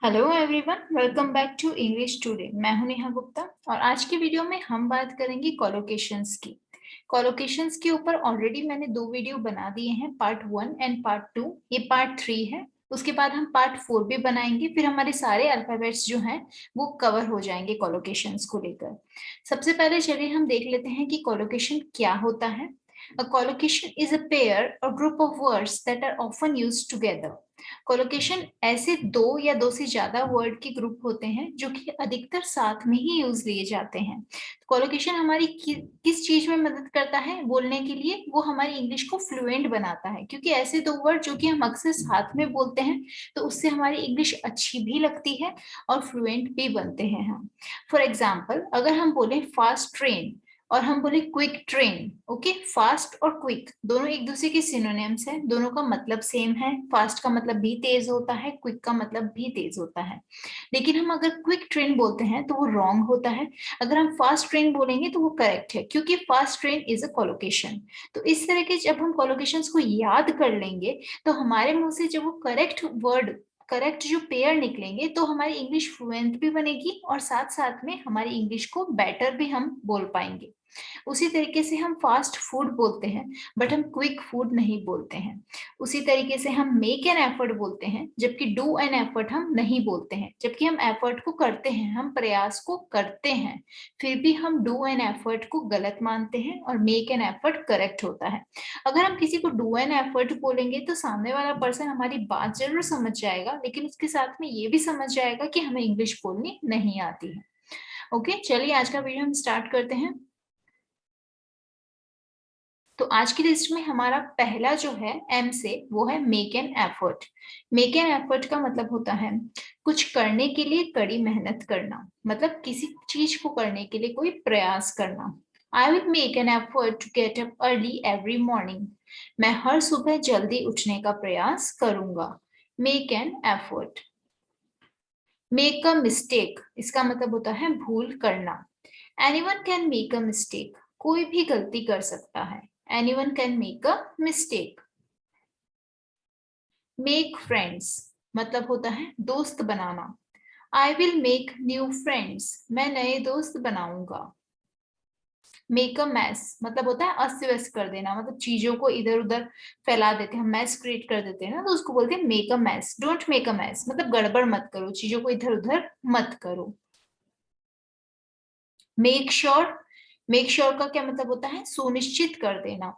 Hello everyone, welcome back to English today. मैं हूं नेहा गुप्ता और आज की वीडियो में हम बात करेंगे कोलोकेशंस की। कोलोकेशंस के ऊपर ऑलरेडी मैंने दो वीडियो बना दिए हैं, पार्ट 1 एंड पार्ट 2। ये पार्ट 3 है। उसके बाद हम पार्ट 4 भी बनाएंगे, फिर हमारे सारे अल्फाबेट्स जो हैं वो कवर हो जाएंगे कोलोकेशंस को लेकर। सबसे पहले चलिए हम देख लेते हैं कि कोलोकेशन क्या होता है। A collocation is a pair or group of words that are often used together. Collocation ऐसे दो या दो से ज्यादा वर्ड के ग्रुप होते हैं जो कि अधिकतर साथ में ही यूज लिए जाते हैं। कोलोकेशन हमारी किस चीज में मदद करता है बोलने के लिए? वो हमारी इंग्लिश को फ्लुएंट बनाता है, क्योंकि ऐसे दो वर्ड जो कि हम अक्सर साथ में बोलते हैं तो उससे हमारी इंग्लिश अच्छी भी लगती है और फ्लुएंट भी बनते हैं हम। फॉर एग्जाम्पल, अगर हम बोले फास्ट ट्रेन और हम बोले क्विक ट्रेन, ओके, फास्ट और क्विक दोनों एक दूसरे के सिनोनिम्स हैं, दोनों का मतलब सेम है। फास्ट का मतलब भी तेज होता है, क्विक का मतलब भी तेज होता है। लेकिन हम अगर क्विक ट्रेन बोलते हैं तो वो रॉन्ग होता है। अगर हम फास्ट ट्रेन बोलेंगे तो वो करेक्ट है, क्योंकि fast train is a collocation. तो इस तरह के जब हम कोलोकेशंस को याद कर लेंगे तो हमारे मुंह से जब वो करेक्ट वर्ड, करेक्ट जो पेयर निकलेंगे तो हमारी इंग्लिश फ्लुएंट भी बनेगी और साथ साथ में हमारी इंग्लिश को बेटर भी हम बोल पाएंगे। उसी तरीके से हम फास्ट फूड बोलते हैं बट हम क्विक फूड नहीं बोलते हैं। उसी तरीके से हम मेक एन एफर्ट बोलते हैं जबकि डू एन एफर्ट हम नहीं बोलते हैं। जबकि हम एफर्ट को करते हैं, हम प्रयास को करते हैं, फिर भी हम डू एन एफर्ट को गलत मानते हैं और मेक एन एफर्ट करेक्ट होता है। अगर हम किसी को डू एन एफर्ट बोलेंगे तो सामने वाला पर्सन हमारी बात जरूर समझ जाएगा, लेकिन उसके साथ में ये भी समझ जाएगा कि हमें इंग्लिश बोलनी नहीं आती है। ओके, चलिए आज का वीडियो हम स्टार्ट करते हैं। तो आज की लिस्ट में हमारा पहला जो है एम से, वो है make an effort. Make an effort का मतलब होता है कुछ करने के लिए कड़ी मेहनत करना, मतलब किसी चीज को करने के लिए कोई प्रयास करना। I will make an effort to get up early every morning. मैं हर सुबह जल्दी उठने का प्रयास करूंगा। Make an effort. Make a mistake, इसका मतलब होता है भूल करना। Anyone can make a mistake, कोई भी गलती कर सकता है। Anyone can make a mistake. Make friends मतलब होता है दोस्त बनाना। I will make new friends, मैं नए दोस्त बनाऊंगा। मेक अ मैस मतलब होता है अस्त व्यस्त कर देना, मतलब चीजों को इधर उधर फैला देते हैं, हम मैस क्रिएट कर देते हैं ना, तो उसको बोलते हैं make a mess. Don't make a mess मतलब गड़बड़ मत करो, चीजों को इधर उधर मत करो। मेक श्योर, मेक श्योर का क्या मतलब होता है सुनिश्चित कर देना।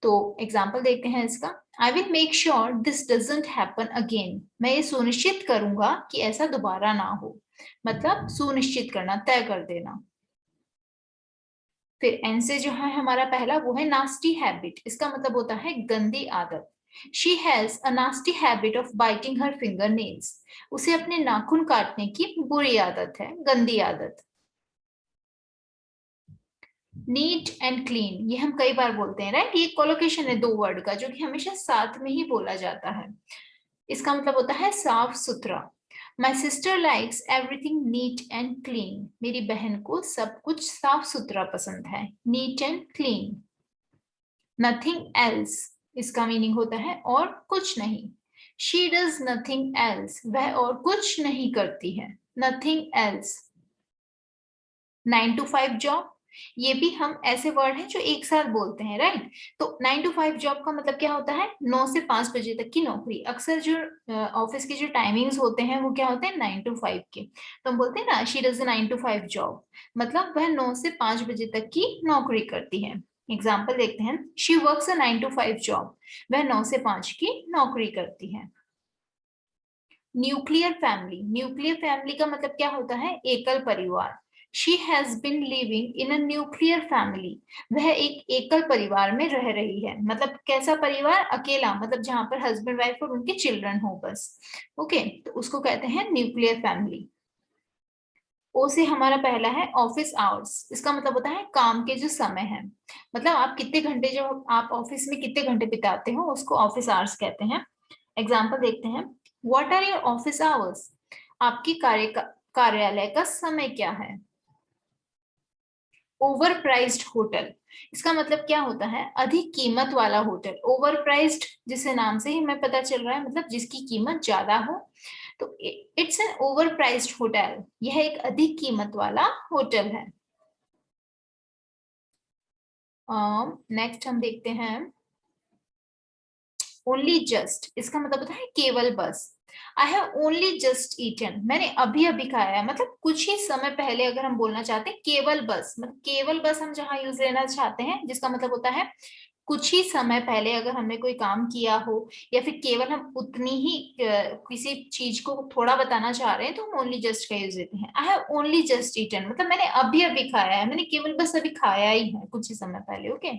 तो एग्जाम्पल देखते हैं इसका। आई will make sure this doesn't happen again, मैं ये सुनिश्चित करूंगा कि ऐसा दोबारा ना हो। मतलब सुनिश्चित करना, तय कर देना। फिर एन से जो है हमारा पहला, वो है नास्टी हैबिट। इसका मतलब होता है गंदी आदत। She has a nasty habit of biting her finger nails, उसे अपने नाखून काटने की बुरी आदत है, गंदी आदत। नीट एंड क्लीन, ये हम कई बार बोलते हैं, राइट? ये कोलोकेशन है दो वर्ड का जो कि हमेशा साथ में ही बोला जाता है। इसका मतलब होता है साफ सुथरा। My sister likes everything neat and clean, मेरी बहन को सब कुछ साफ सुथरा पसंद है। Neat and clean. Nothing else, इसका मीनिंग होता है और कुछ नहीं। शी डज नथिंग एल्स, वह और कुछ नहीं करती है। Nothing else. 9 to 5 जॉब, ये भी हम ऐसे वर्ड हैं जो एक साथ बोलते हैं, राइट? तो 9 to 5 जॉब का मतलब क्या होता है? 9 से 5 बजे तक की नौकरी। अक्सर जो ऑफिस के जो टाइमिंग्स होते हैं वो क्या होते हैं? 9 to 5 के। तो हम बोलते हैं ना शी डज 9 to 5 जॉब, मतलब वह 9 से 5 बजे तक की नौकरी करती है। एग्जाम्पल देखते हैं। She works a 9 to 5 job, वह 9 से 5 की नौकरी करती है। न्यूक्लियर फैमिली, न्यूक्लियर फैमिली का मतलब क्या होता है? एकल परिवार। She has been living in a nuclear family, वह एक एकल परिवार में रह रही है। मतलब कैसा परिवार? अकेला, मतलब जहां पर हस्बैंड वाइफ और उनके चिल्ड्रन हो बस। ओके, तो उसको कहते हैं न्यूक्लियर फैमिली। ओ से हमारा पहला है ऑफिस आवर्स। इसका मतलब होता है काम के जो समय है, मतलब आप कितने घंटे, जो आप ऑफिस में कितने घंटे बिताते हो उसको ऑफिस आवर्स कहते हैं। एग्जाम्पल देखते हैं। What are your office hours, आपकी कार्यालय का समय क्या है? ओवर प्राइज्ड होटल, इसका मतलब क्या होता है? अधिक कीमत वाला होटल। ओवर प्राइज्ड जिसे नाम से ही हमें पता चल रहा है, मतलब जिसकी कीमत ज्यादा हो। तो it's an over priced hotel, यह एक अधिक कीमत वाला होटल है। नेक्स्ट हम देखते हैं ओनली जस्ट, इसका मतलब होता है केवल बस। I have only just eaten, मैंने अभी अभी खाया है, मतलब कुछ ही समय पहले अगर हम बोलना चाहते हैं केवल बस, मतलब केवल बस हम जहां यूज लेना चाहते हैं जिसका मतलब होता है कुछ ही समय पहले अगर हमने कोई काम किया हो, या फिर केवल हम उतनी ही किसी चीज को थोड़ा बताना चाह रहे हैं तो हम ओनली जस्ट का यूज लेते हैं। I have only just eaten, मतलब मैंने अभी अभी खाया है, मैंने केवल बस अभी खाया ही है कुछ ही समय पहले। ओके,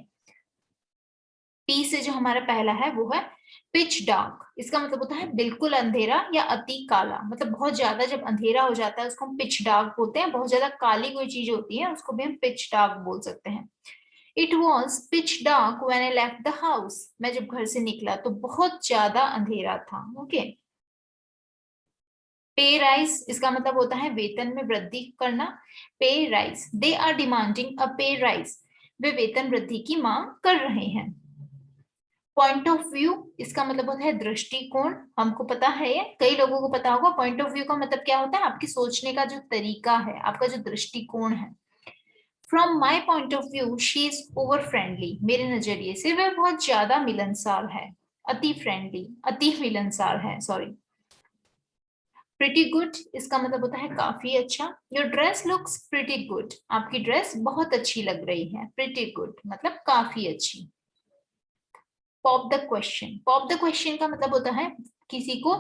पी से जो हमारा पहला है वो है पिच डार्क, इसका मतलब होता है बिल्कुल अंधेरा या अति काला, मतलब बहुत ज्यादा जब अंधेरा हो जाता है उसको हम पिच डार्क बोलते हैं, बहुत ज्यादा काली कोई चीज होती है उसको भी हम पिच डार्क बोल सकते हैं। It was pitch dark when I left the house, मैं जब घर से निकला तो बहुत ज्यादा अंधेरा था। ओके, पे राइज, इसका मतलब होता है वेतन में वृद्धि करना। Pay rise, they are demanding a pay rise, वे वेतन वृद्धि की मांग कर रहे हैं। पॉइंट ऑफ व्यू, इसका मतलब होता है दृष्टिकोण, हमको पता है ये, कई लोगों को पता होगा। पॉइंट ऑफ व्यू का मतलब क्या होता है, आपकी सोचने का जो तरीका है, आपका जो दृष्टिकोण है। From my point of view she is over friendly, मेरे नजरिए से वह बहुत ज्यादा मिलनसार है, अति फ्रेंडली, अति मिलनसार है, सॉरी। प्रिटी गुड, इसका मतलब होता है काफी अच्छा। Your dress looks pretty good, आपकी ड्रेस बहुत अच्छी लग रही है। प्रिटी गुड मतलब काफी अच्छी। Pop the question, pop the question का मतलब होता है किसी को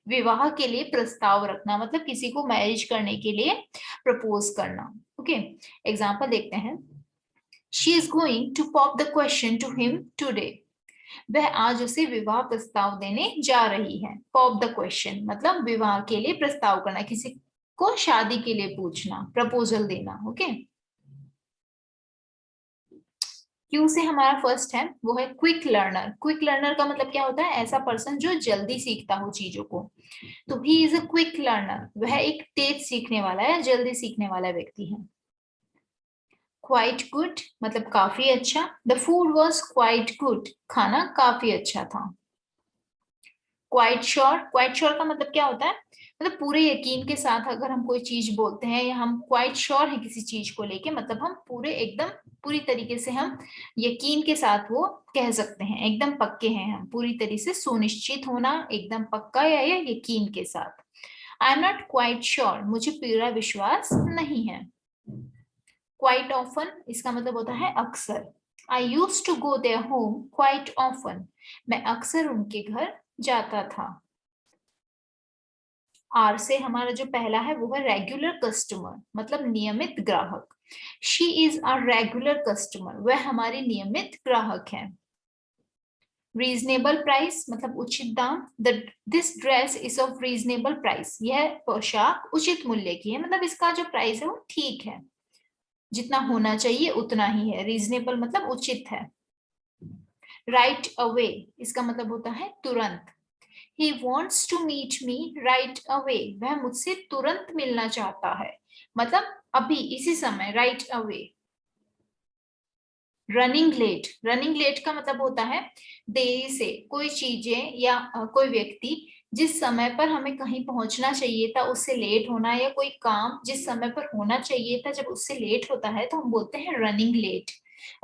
विवाह के लिए प्रस्ताव रखना, मतलब किसी को मैरिज करने के लिए प्रपोज करना। ओके, एग्जाम्पल देखते हैं। She is going to pop the question to him today, वह आज उसे विवाह प्रस्ताव देने जा रही है। पॉप द क्वेश्चन मतलब विवाह के लिए प्रस्ताव करना, किसी को शादी के लिए पूछना, प्रपोजल देना। ओके, क्यू से हमारा फर्स्ट है वो है क्विक लर्नर। क्विक लर्नर का मतलब क्या होता है, ऐसा पर्सन जो जल्दी सीखता हो चीजों को। तो he is a quick learner, वह एक तेज सीखने वाला है, जल्दी सीखने वाला व्यक्ति है। क्वाइट गुड मतलब काफी अच्छा। The food was quite good, खाना काफी अच्छा था। क्वाइट श्योर, क्वाइट श्योर का मतलब क्या होता है, मतलब पूरे यकीन के साथ अगर हम कोई चीज बोलते हैं या हम क्वाइट श्योर हैं किसी चीज को लेके, मतलब हम पूरे एकदम पूरी तरीके से हम यकीन के साथ वो कह सकते हैं, एकदम पक्के हैं हम, पूरी तरीके से सुनिश्चित होना, एकदम पक्का या यकीन के साथ। I am not quite sure, मुझे पूरा विश्वास नहीं है। क्वाइट ऑफन, इसका मतलब होता है अक्सर। I use to go their home quite often, मैं अक्सर उनके घर जाता था। आर से हमारा जो पहला है वो है रेगुलर कस्टमर, मतलब नियमित ग्राहक। She is our regular customer, वह हमारी नियमित ग्राहक है। रीजनेबल प्राइस मतलब उचित दाम। This dress is of reasonable price, यह पोशाक उचित मूल्य की है, मतलब इसका जो प्राइस है वो ठीक है, जितना होना चाहिए उतना ही है। रीजनेबल मतलब उचित है। राइट अवे, इसका मतलब होता है तुरंत। He wants to meet me right away, वह मुझसे तुरंत मिलना चाहता है, मतलब अभी इसी समय, right away। Running late, running late का मतलब होता है देरी से कोई चीजें या कोई व्यक्ति जिस समय पर हमें कहीं पहुंचना चाहिए था उससे लेट होना, या कोई काम जिस समय पर होना चाहिए था जब उससे लेट होता है तो हम बोलते हैं रनिंग लेट।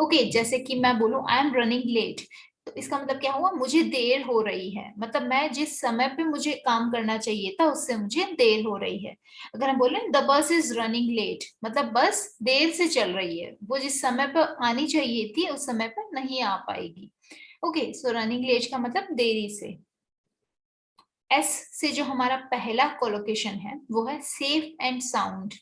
ओके, जैसे कि मैं बोलूं आई एम रनिंग लेट, तो इसका मतलब क्या हुआ, मुझे देर हो रही है, मतलब मैं जिस समय पे मुझे काम करना चाहिए था उससे मुझे देर हो रही है। अगर हम बोले the bus is running late, मतलब बस देर से चल रही है, वो जिस समय पर आनी चाहिए थी उस समय पर नहीं आ पाएगी। ओके, सो रनिंग लेट का मतलब देरी से। एस से जो हमारा पहला कोलोकेशन है वो है safe and sound.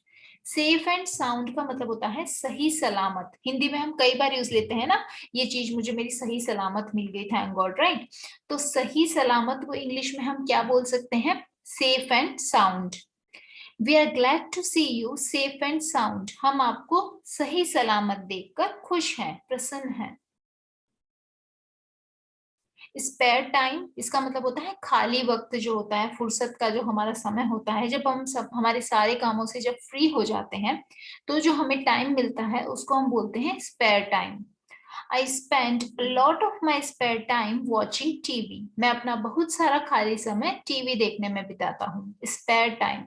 Safe and sound का मतलब होता है सही सलामत, हिंदी में हम कई बार यूज लेते हैं ना, ये चीज मुझे मेरी सही सलामत मिल गई, थैंक गॉड, राइट। तो सही सलामत को इंग्लिश में हम क्या बोल सकते हैं, safe and sound. We are glad to see you safe and sound, हम आपको सही सलामत देखकर खुश हैं, प्रसन्न हैं। स्पेयर टाइम, इसका मतलब होता है खाली वक्त जो होता है, फुर्सत का जो हमारा समय होता है, जब हम सब हमारे सारे कामों से जब फ्री हो जाते हैं तो जो हमें टाइम मिलता है उसको हम बोलते हैं spare time. I spend a lot of my spare time watching TV. मैं अपना बहुत सारा खाली समय टीवी देखने में बिताता हूँ. Spare time.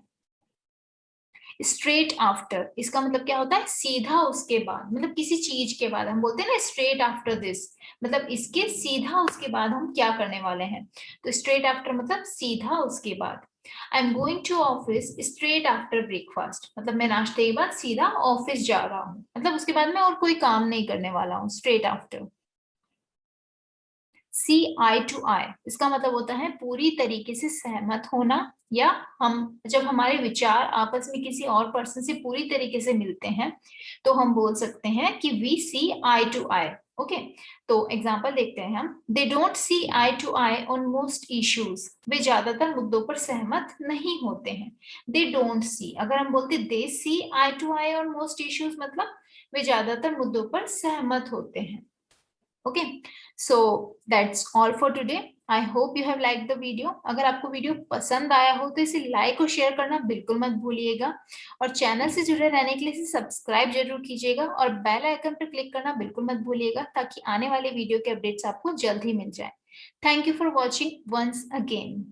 स्ट्रेट आफ्टर, इसका मतलब क्या होता है? सीधा उसके बाद, मतलब किसी चीज के बाद. हम बोलते हैं ना स्ट्रेट आफ्टर दिस, मतलब इसके सीधा उसके बाद हम क्या करने वाले हैं. तो स्ट्रेट आफ्टर मतलब सीधा उसके बाद. I am going to office straight after breakfast, मतलब मैं नाश्ते के बाद सीधा ऑफिस जा रहा हूँ, मतलब उसके बाद मैं और कोई काम नहीं करने वाला हूँ. Straight after. See I to I, इसका मतलब होता है पूरी तरीके से सहमत होना, या हम जब हमारे विचार आपस में किसी और पर्सन से पूरी तरीके से मिलते हैं तो हम बोल सकते हैं कि we see I to I. Okay, तो एग्जांपल देखते हैं हम. They don't see I to I on most issues, वे ज्यादातर मुद्दों पर सहमत नहीं होते हैं. दे डोंट सी, अगर हम बोलते they see I to I on most issues, मतलब वे ज्यादातर मुद्दों पर सहमत होते हैं. Okay, so that's all for today. I hope you have liked the video. अगर आपको वीडियो पसंद आया हो तो इसे लाइक और शेयर करना बिल्कुल मत भूलिएगा, और चैनल से जुड़े रहने के लिए इसे सब्सक्राइब जरूर कीजिएगा और बेल आइकन पर क्लिक करना बिल्कुल मत भूलिएगा, ताकि आने वाले वीडियो के अपडेट्स आपको जल्द ही मिल जाए. Thank you for watching once again.